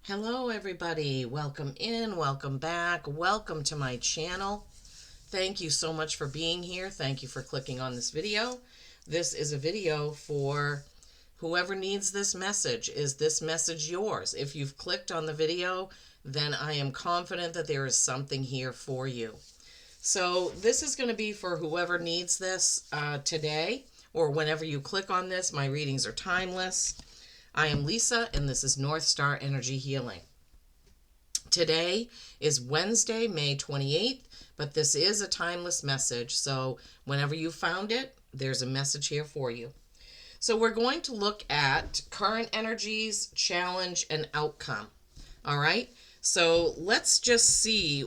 Hello everybody, welcome in, welcome back, welcome to my channel. Thank you so much for being here. Thank you for clicking on this video. This is a video for whoever needs this message. Is this message yours? If you've clicked on the video, then I am confident that there is something here for you. So this is going to be for whoever needs this today or whenever you click on this. My readings are timeless. I am Lisa, and this is North Star Energy Healing. Today is Wednesday, May 28th, but this is a timeless message, so whenever you found it, there's a message here for you. So we're going to look at current energies, challenge, and outcome. All right? So let's just see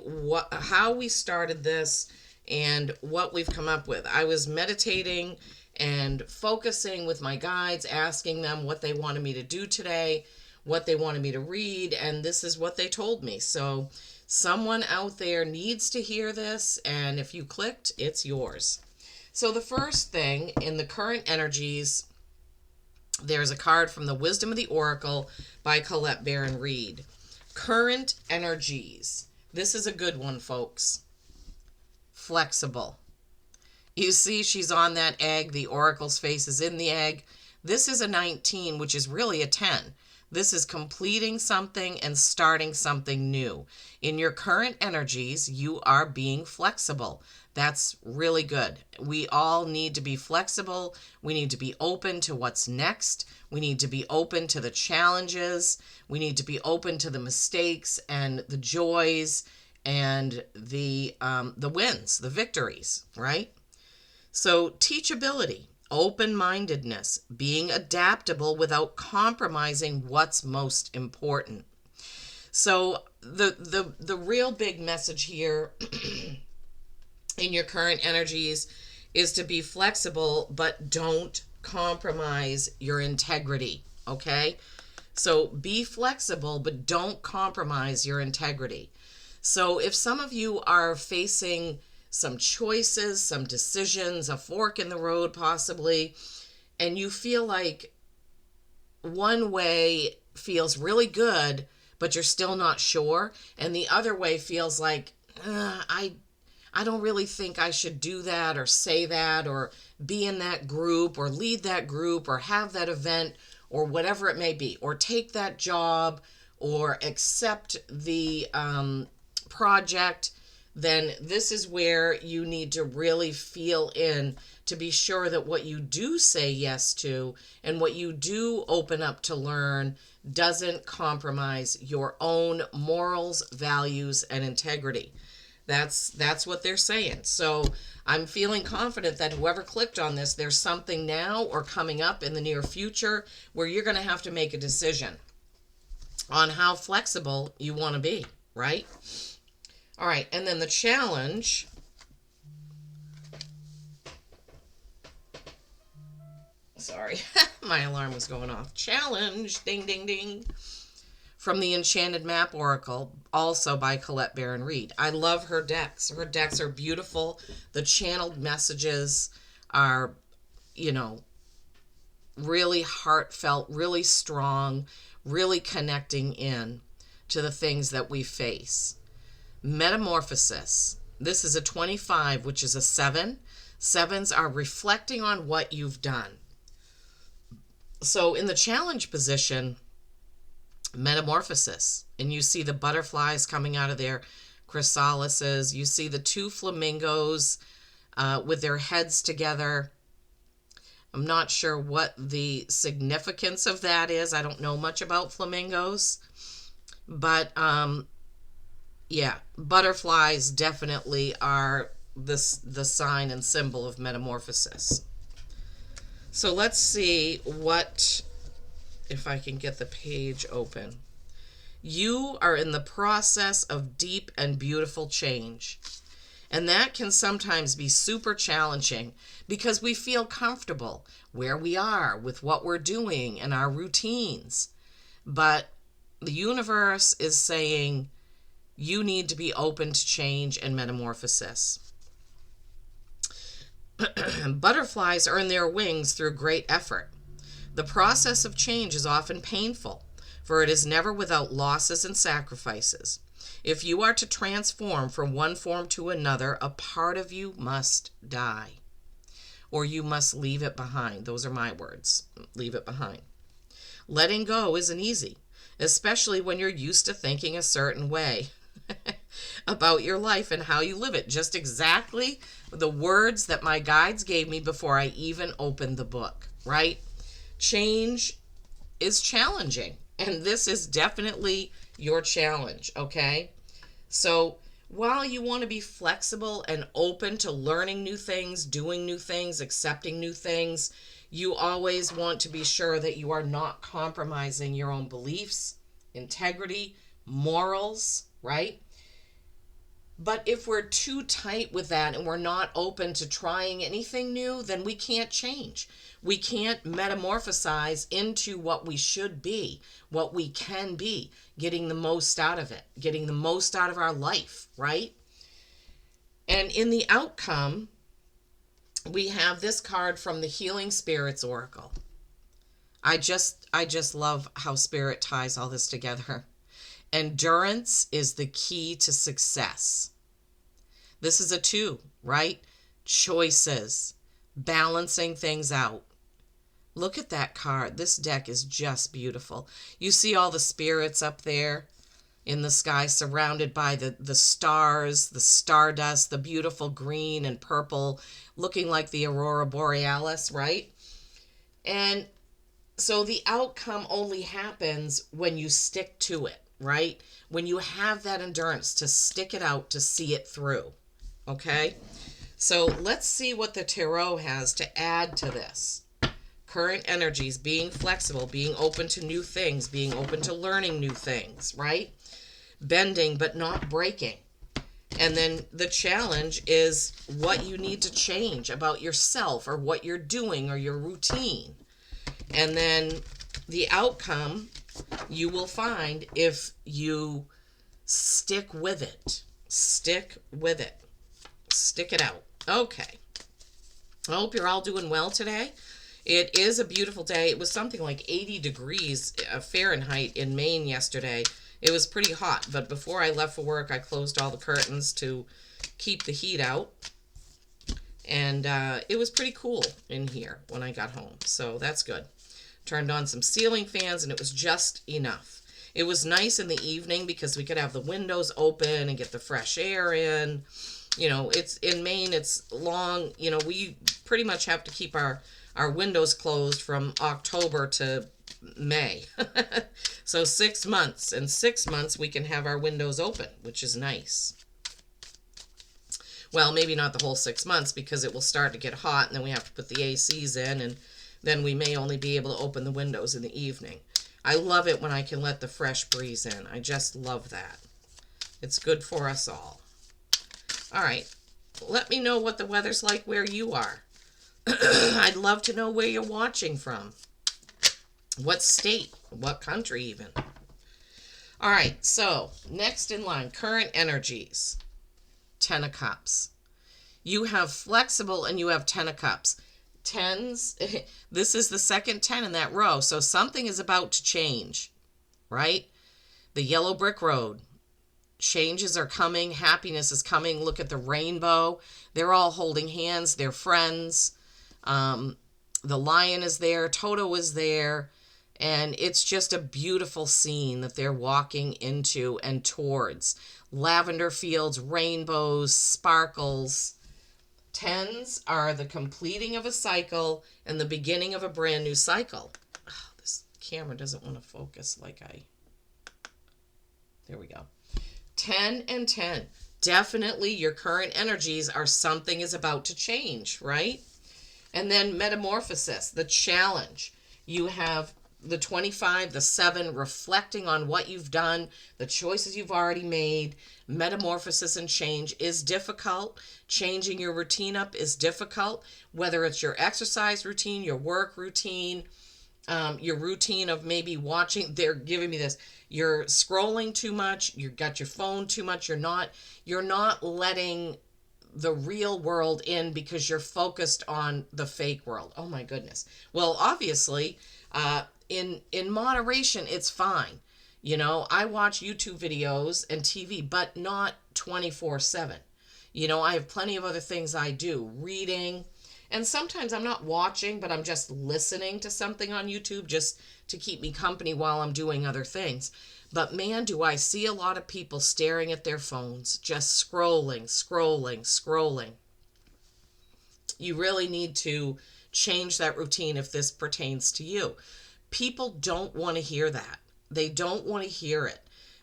how we started this and what we've come up with. I was meditating and focusing with my guides, asking them what they wanted me to do today, what they wanted me to read, and this is what they told me. So someone out there needs to hear this, and if you clicked, it's yours. So the first thing in the current energies, there's a card from the Wisdom of the Oracle by Colette Baron Reid. Current energies. This is a good one, folks. Flexible. You see she's on that egg. The oracle's face is in the egg. This is a 19, which is really a 10. This is completing something and starting something new. In your current energies, you are being flexible. That's really good. We all need to be flexible. We need to be open to what's next. We need to be open to the challenges. We need to be open to the mistakes and the joys and the wins, the victories, right? So teachability, open-mindedness, being adaptable without compromising what's most important. So the real big message here in your current energies is to be flexible, but don't compromise your integrity, okay? So be flexible, but don't compromise your integrity. So if some of you are facing some choices, some decisions, a fork in the road possibly, and you feel like one way feels really good, but you're still not sure, and the other way feels like, I don't really think I should do that or say that or be in that group or lead that group or have that event or whatever it may be, or take that job or accept the project, then this is where you need to really feel in to be sure that what you do say yes to and what you do open up to learn doesn't compromise your own morals, values, and integrity. That's what they're saying. So I'm feeling confident that whoever clicked on this, there's something now or coming up in the near future where you're going to have to make a decision on how flexible you want to be, right? All right, and then the challenge. Sorry, my alarm was going off. Challenge, ding, ding, ding. From the Enchanted Map Oracle, also by Colette Baron Reid. I love her decks. Her decks are beautiful. The channeled messages are, really heartfelt, really strong, really connecting in to the things that we face. Metamorphosis. This is a 25, which is a 7. 7s are reflecting on what you've done. So in the challenge position, metamorphosis, and you see the butterflies coming out of their chrysalises. You see the two flamingos with their heads together. I'm not sure what the significance of that is. I don't know much about flamingos, but yeah, butterflies definitely are the sign and symbol of metamorphosis. So let's see if I can get the page open. You are in the process of deep and beautiful change. And that can sometimes be super challenging because we feel comfortable where we are with what we're doing and our routines. But the universe is saying, you need to be open to change and metamorphosis. Butterflies earn their wings through great effort. The process of change is often painful. for it is never without losses and sacrifices. If you are to transform from one form to another, a part of you must die, or you must leave it behind. Those are my words. Leave it behind. Letting go isn't easy, especially when you're used to thinking a certain way about your life and how you live it. Just exactly the words that my guides gave me before I even opened the book, right? Change is challenging, and this is definitely your challenge, okay? So while you want to be flexible and open to learning new things, doing new things, accepting new things, you always want to be sure that you are not compromising your own beliefs, integrity, morals, right? But if we're too tight with that and we're not open to trying anything new, then we can't change. We can't metamorphosize into what we should be, what we can be, getting the most out of it, getting the most out of our life, right? And in the outcome, we have this card from the Healing Spirits Oracle. I just love how Spirit ties all this together. Endurance is the key to success. This is a 2, right? Choices, balancing things out. Look at that card. This deck is just beautiful. You see all the spirits up there in the sky surrounded by the stars, the stardust, the beautiful green and purple, looking like the aurora borealis, right? And so the outcome only happens when you stick to it, right? When you have that endurance to stick it out, to see it through, okay? So let's see what the tarot has to add to this. Current energies, being flexible, being open to new things, being open to learning new things, right? Bending but not breaking. And then the challenge is what you need to change about yourself or what you're doing or your routine. And then the outcome you will find if you stick with it. Stick with it. Stick it out. Okay. I hope you're all doing well today. It is a beautiful day. It was something like 80 degrees Fahrenheit in Maine yesterday. It was pretty hot, but before I left for work, I closed all the curtains to keep the heat out. And it was pretty cool in here when I got home, so that's good. Turned on some ceiling fans, and it was just enough. It was nice in the evening because we could have the windows open and get the fresh air in. You know, it's in Maine, it's long. You know, we pretty much have to keep our windows closed from October to May. So 6 months. In 6 months, we can have our windows open, which is nice. Well, maybe not the whole 6 months because it will start to get hot and then we have to put the ACs in and then we may only be able to open the windows in the evening. I love it when I can let the fresh breeze in. I just love that. It's good for us all. All right. Let me know what the weather's like where you are. I'd love to know where you're watching from. What state? What country even? All right, so next in line, current energies. 10 of Cups. You have flexible and you have 10 of Cups. Tens, this is the second 10 in that row, so something is about to change, right? The yellow brick road. Changes are coming. Happiness is coming. Look at the rainbow. They're all holding hands. They're friends. The lion is there. Toto is there. And it's just a beautiful scene that they're walking into and towards. Lavender fields, rainbows, sparkles. Tens are the completing of a cycle and the beginning of a brand new cycle. Oh, this camera doesn't want to focus like There we go. 10 and 10. Definitely your current energies are something is about to change, right? And then metamorphosis, the challenge. You have the 25, the 7, reflecting on what you've done, the choices you've already made. Metamorphosis and change is difficult. Changing your routine up is difficult, whether it's your exercise routine, your work routine, your routine of maybe watching. They're giving me this. You're scrolling too much. You've got your phone too much. You're not letting the real world in because you're focused on the fake world. Oh my goodness. Well, obviously, in moderation, it's fine. You know, I watch YouTube videos and TV, but not 24/7. You know, I have plenty of other things I do, reading, and sometimes I'm not watching, but I'm just listening to something on YouTube just to keep me company while I'm doing other things. But man, do I see a lot of people staring at their phones, just scrolling, scrolling, scrolling. You really need to change that routine if this pertains to you. People don't want to hear that. They don't want to hear it.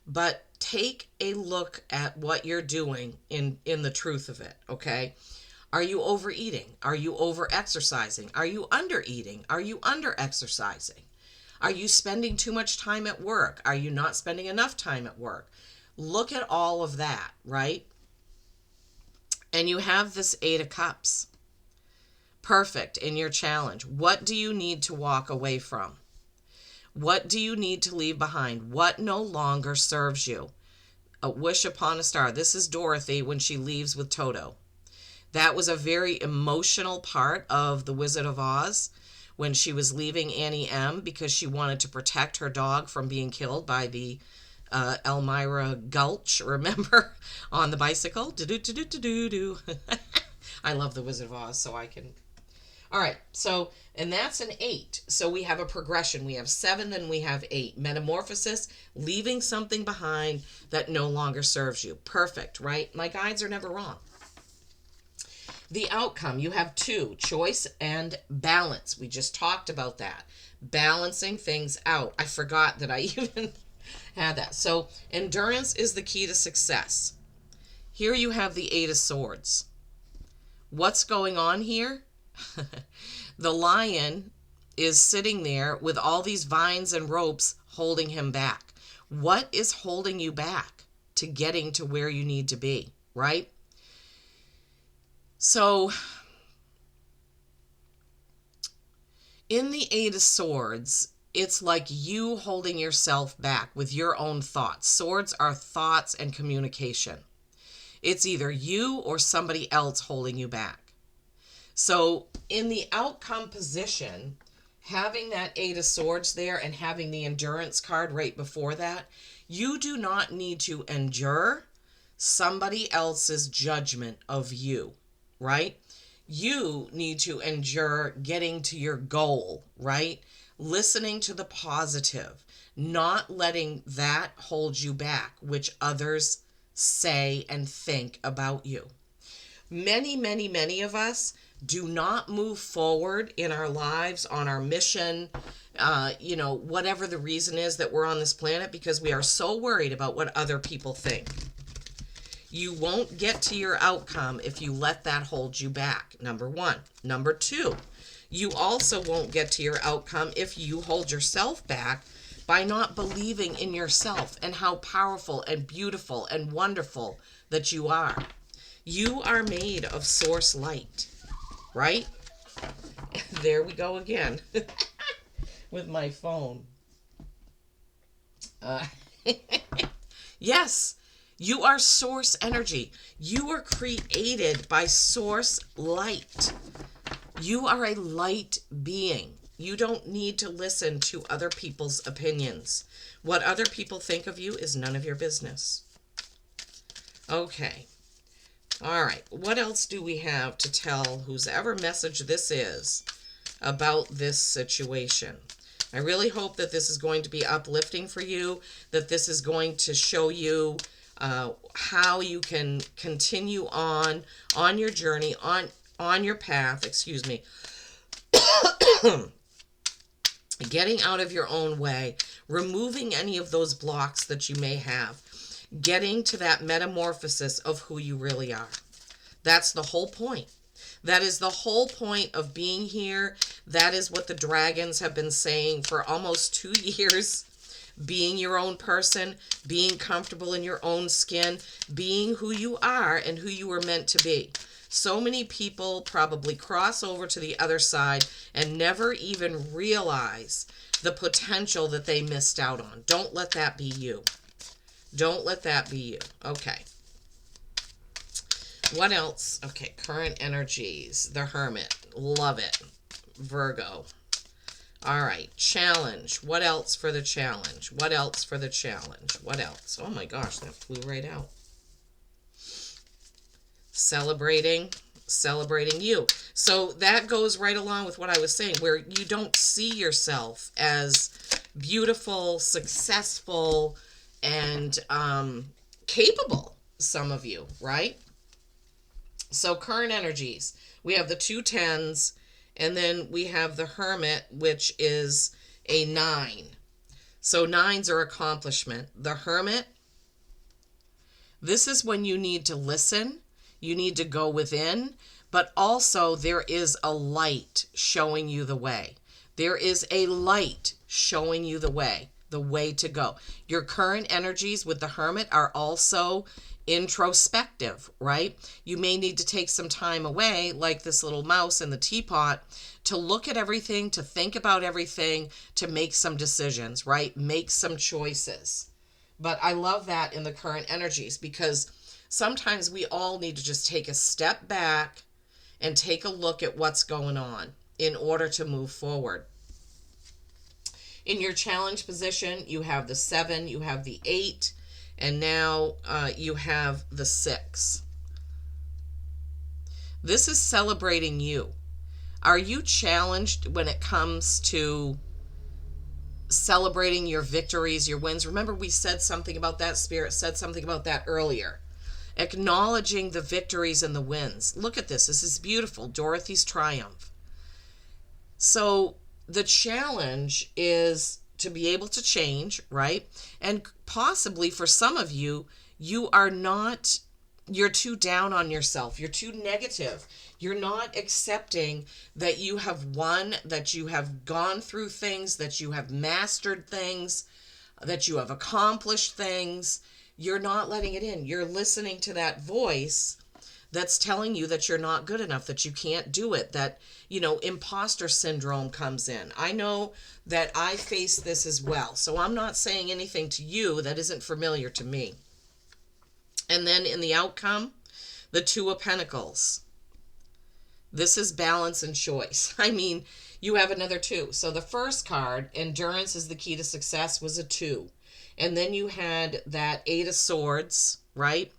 But take a look at what you're doing in the truth of it, okay? Are you overeating? Are you over exercising? Are you under eating? Are you under exercising? Are you spending too much time at work? Are you not spending enough time at work? Look at all of that, right? And you have this 8 of Cups. Perfect in your challenge. What do you need to walk away from? What do you need to leave behind? What no longer serves you? A wish upon a star. This is Dorothy when she leaves with Toto. That was a very emotional part of The Wizard of Oz when she was leaving Annie M because she wanted to protect her dog from being killed by the Elmira Gulch, remember, on the bicycle. Do-do-do-do-do-do. I love The Wizard of Oz, so I can... All right, so, and that's an 8. So we have a progression. We have 7, then we have 8. Metamorphosis, leaving something behind that no longer serves you. Perfect, right? My guides are never wrong. The outcome, you have 2, choice and balance. We just talked about that. Balancing things out. I forgot that I even had that. So endurance is the key to success. Here you have the 8 of Swords. What's going on here? The lion is sitting there with all these vines and ropes holding him back. What is holding you back to getting to where you need to be, right? So in the 8 of Swords, it's like you holding yourself back with your own thoughts. Swords are thoughts and communication. It's either you or somebody else holding you back. So in the outcome position, having that 8 of Swords there and having the endurance card right before that, you do not need to endure somebody else's judgment of you, right? You need to endure getting to your goal, right? Listening to the positive, not letting that hold you back, which others say and think about you. Many, many, many of us do not move forward in our lives, on our mission, whatever the reason is that we're on this planet, because we are so worried about what other people think. You won't get to your outcome if you let that hold you back, number 1. Number 2, you also won't get to your outcome if you hold yourself back by not believing in yourself and how powerful and beautiful and wonderful that you are. You are made of source light, right? There we go again with my phone. Yes, you are source energy. You were created by source light. You are a light being. You don't need to listen to other people's opinions. What other people think of you is none of your business. Okay. All right. What else do we have to tell whoever message this is about this situation? I really hope that this is going to be uplifting for you, that this is going to show you how you can continue on your journey, on your path, getting out of your own way, removing any of those blocks that you may have, getting to that metamorphosis of who you really are. That's the whole point. That is the whole point of being here. That is what the dragons have been saying for almost 2 years. Being your own person, being comfortable in your own skin, being who you are and who you were meant to be. So many people probably cross over to the other side and never even realize the potential that they missed out on. Don't let that be you. Don't let that be you. Okay. What else? Okay, current energies. The Hermit. Love it. Virgo. All right, challenge. What else for the challenge? What else for the challenge? What else? Oh my gosh, that flew right out. Celebrating you. So that goes right along with what I was saying, where you don't see yourself as beautiful, successful, and capable, some of you, right? So current energies, we have the 2 10s, and then we have the Hermit, which is a 9. So 9s are accomplishment. The Hermit, this is when you need to listen, you need to go within, but also there is a light showing you the way. There is a light showing you the way to go. Your current energies with the Hermit are also introspective, right? You may need to take some time away, like this little mouse in the teapot, to look at everything, to think about everything, to make some decisions, right? Make some choices. But I love that in the current energies, because sometimes we all need to just take a step back and take a look at what's going on in order to move forward. In your challenge position, you have the 7, you have the 8, and now you have the 6. This is celebrating you. Are you challenged when it comes to celebrating your victories, your wins? Remember, we said something about that, Spirit said something about that earlier. Acknowledging the victories and the wins. Look at this. This is beautiful. Dorothy's triumph. So the challenge is to be able to change, right? And possibly for some of you, you're too down on yourself. You're too negative. You're not accepting that you have won, that you have gone through things, that you have mastered things, that you have accomplished things. You're not letting it in. You're listening to that voice that's telling you that you're not good enough, that you can't do it, that, imposter syndrome comes in. I know that I face this as well. So I'm not saying anything to you that isn't familiar to me. And then in the outcome, the 2 of Pentacles. This is balance and choice. I mean, you have another 2. So the first card, endurance is the key to success, was a 2. And then you had that 8 of Swords, right?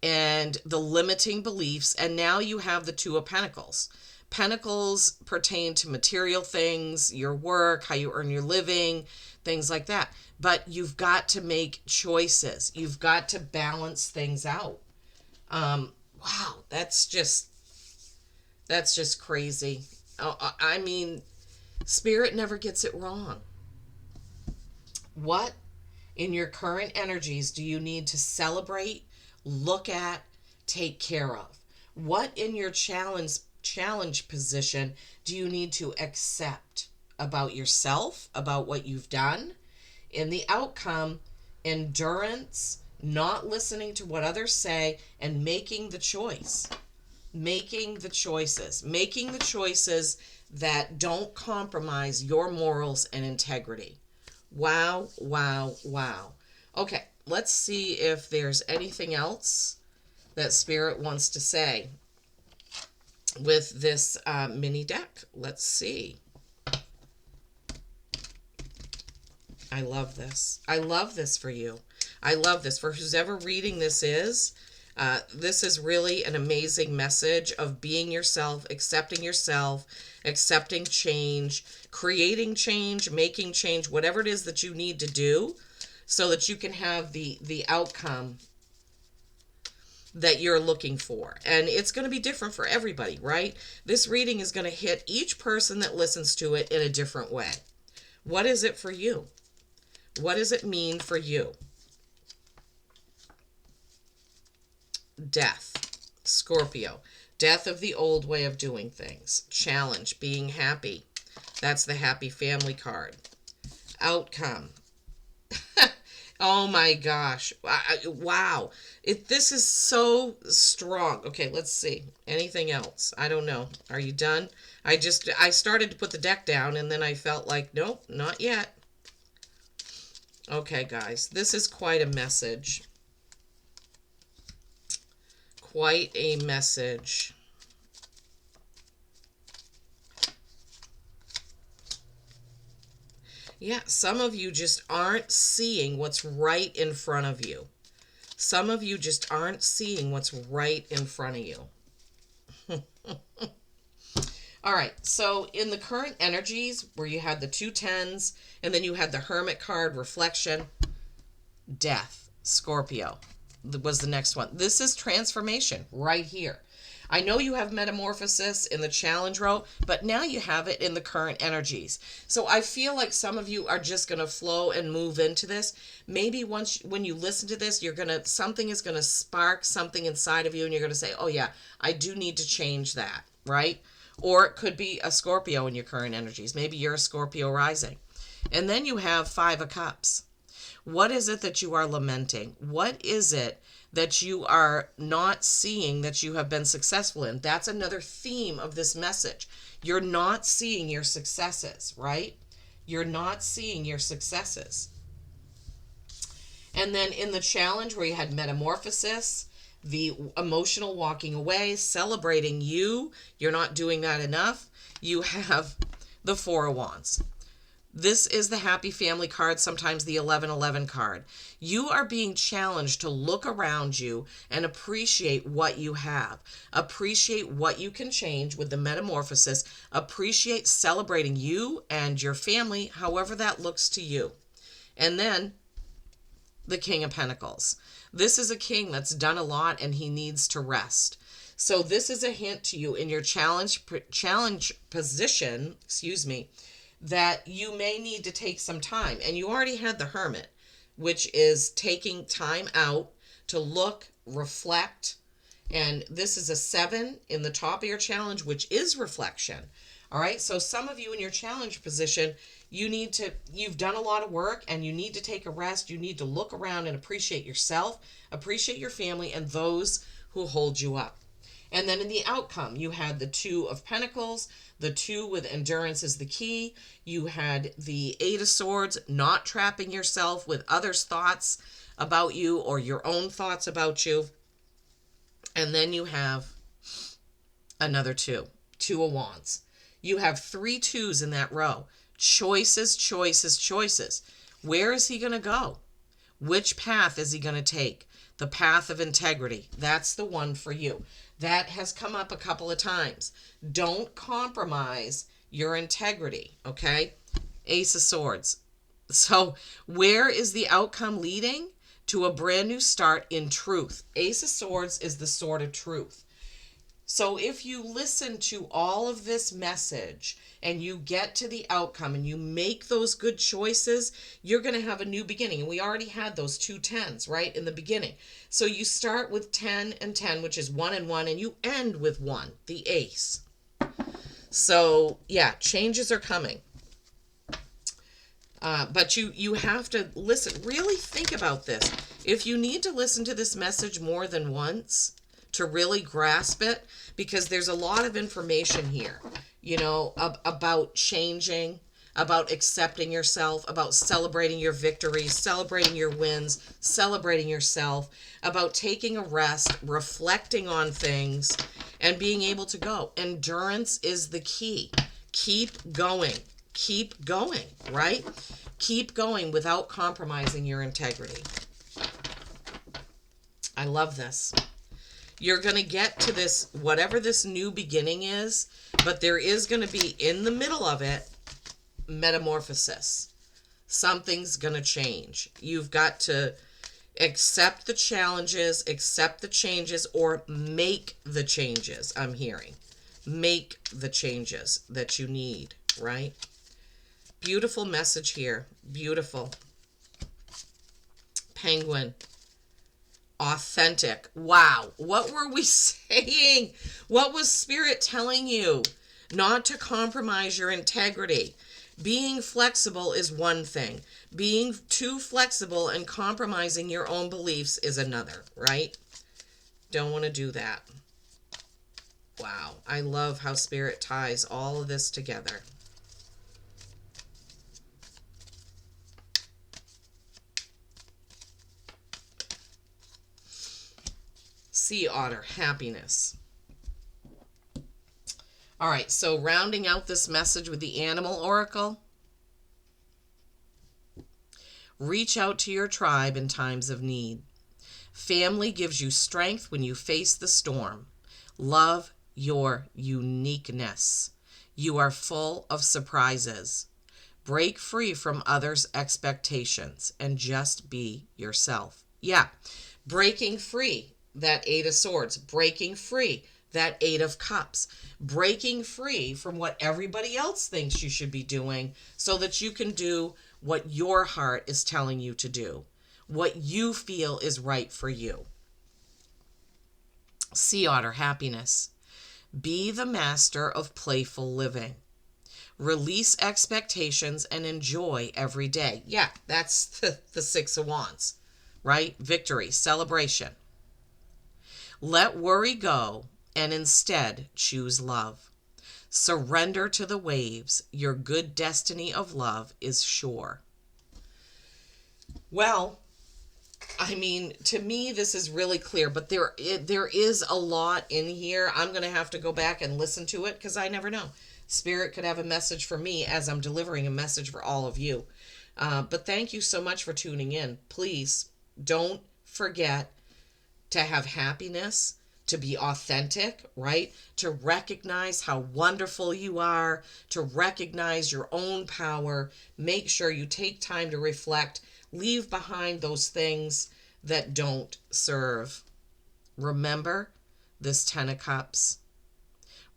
And the limiting beliefs. And now you have the 2 of Pentacles. Pentacles pertain to material things, your work, how you earn your living, things like that. But you've got to make choices. You've got to balance things out. Wow, that's just crazy. I mean, Spirit never gets it wrong. What in your current energies do you need to celebrate, look at, take care of? What in your challenge position do you need to accept about yourself, about what you've done? In the outcome, endurance, not listening to what others say, and making the choice. Making the choices that don't compromise your morals and integrity. Wow, wow, wow. Okay, let's see if there's anything else that Spirit wants to say with this mini deck. Let's see. I love this. I love this for you. I love this. For whoever reading this is really an amazing message of being yourself, accepting change, creating change, making change, whatever it is that you need to do so that you can have the outcome that you're looking for. And it's going to be different for everybody, right? This reading is going to hit each person that listens to it in a different way. What is it for you? What does it mean for you? Death, Scorpio. Death of the old way of doing things. Challenge, being happy. That's the happy family card. Outcome. Oh my gosh. Wow. This is so strong. Okay, let's see. Anything else? I don't know. Are you done? I started to put the deck down and then I felt like, nope, not yet. Okay, guys, this is quite a message. Quite a message. Yeah, some of you just aren't seeing what's right in front of you. Some of you just aren't seeing what's right in front of you. All right, so in the current energies where you had the two tens and then you had the Hermit card, reflection, death, Scorpio was the next one. This is transformation right here. I know you have metamorphosis in the challenge row, but now you have it in the current energies. So I feel like some of you are just going to flow and move into this. Maybe once when you listen to this, something is going to spark something inside of you and you're going to say, "Oh yeah, I do need to change that," right? Or it could be a Scorpio in your current energies. Maybe you're a Scorpio rising. And then you have 5 of Cups. What is it that you are lamenting? What is it that you are not seeing that you have been successful in? That's another theme of this message. You're not seeing your successes, right? You're not seeing your successes. And then in the challenge where you had metamorphosis, the emotional walking away, celebrating you're not doing that enough. You have the 4 of Wands. This is the happy family card, sometimes the 1111 card. You are being challenged to look around you and appreciate what you have. Appreciate what you can change with the metamorphosis. Appreciate celebrating you and your family, however that looks to you. And then the King of Pentacles. This is a king that's done a lot and he needs to rest. So this is a hint to you in your challenge position, that you may need to take some time. And you already had the Hermit, which is taking time out to look, reflect. And this is a 7 in the top of your challenge, which is reflection. All right. So some of you in your challenge position, you've done a lot of work and you need to take a rest. You need to look around and appreciate yourself, appreciate your family and those who hold you up. And then in the outcome, you had the 2 of Pentacles, the 2 with endurance is the key. You had the 8 of Swords, not trapping yourself with others' thoughts about you or your own thoughts about you. And then you have another 2 of Wands. You have 3 2s in that row. Choices, choices, choices. Where is he going to go? Which path is he going to take? The path of integrity. That's the one for you. That has come up a couple of times. Don't compromise your integrity, okay? Ace of Swords. So where is the outcome leading? To a brand new start in truth. Ace of Swords is the sword of truth. So if you listen to all of this message and you get to the outcome and you make those good choices, you're going to have a new beginning. And we already had those 2 10s, right, in the beginning. So you start with 10 and 10, which is 1 and 1, and you end with 1, the ace. So, yeah, changes are coming. But you have to listen. Really think about this. If you need to listen to this message more than once to really grasp it, because there's a lot of information here, about changing, about accepting yourself, about celebrating your victories, celebrating your wins, celebrating yourself, about taking a rest, reflecting on things, and being able to go. Endurance is the key. Keep going. Keep going, right? Keep going without compromising your integrity. I love this. You're going to get to this, whatever this new beginning is, but there is going to be, in the middle of it, metamorphosis. Something's going to change. You've got to accept the challenges, accept the changes, or make the changes, I'm hearing. Make the changes that you need, right? Beautiful message here. Beautiful. Penguin. Authentic. Wow. What were we saying? What was Spirit telling you? Not to compromise your integrity. Being flexible is one thing. Being too flexible and compromising your own beliefs is another, right? Don't want to do that. Wow. I love how Spirit ties all of this together. Sea otter, happiness. All right, so rounding out this message with the animal oracle. Reach out to your tribe in times of need. Family gives you strength when you face the storm. Love your uniqueness. You are full of surprises. Break free from others' expectations and just be yourself. Yeah, breaking free, that Eight of Swords, breaking free, that Eight of Cups, breaking free from what everybody else thinks you should be doing so that you can do what your heart is telling you to do, what you feel is right for you. Sea Otter, happiness. Be the master of playful living. Release expectations and enjoy every day. Yeah, that's the Six of Wands, right? Victory, celebration. Let worry go and instead choose love. Surrender to the waves. Your good destiny of love is sure. Well, I mean, to me, this is really clear, but there is a lot in here. I'm going to have to go back and listen to it because I never know. Spirit could have a message for me as I'm delivering a message for all of you. But thank you so much for tuning in. Please don't forget to have happiness, to be authentic, right? To recognize how wonderful you are, to recognize your own power. Make sure you take time to reflect. Leave behind those things that don't serve. Remember this 10 of Cups.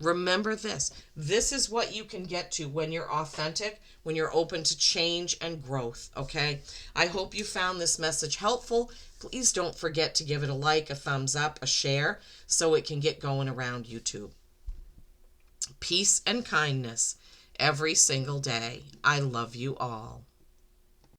Remember this. This is what you can get to when you're authentic, when you're open to change and growth, okay? I hope you found this message helpful. Please don't forget to give it a like, a thumbs up, a share, so it can get going around YouTube. Peace and kindness every single day. I love you all.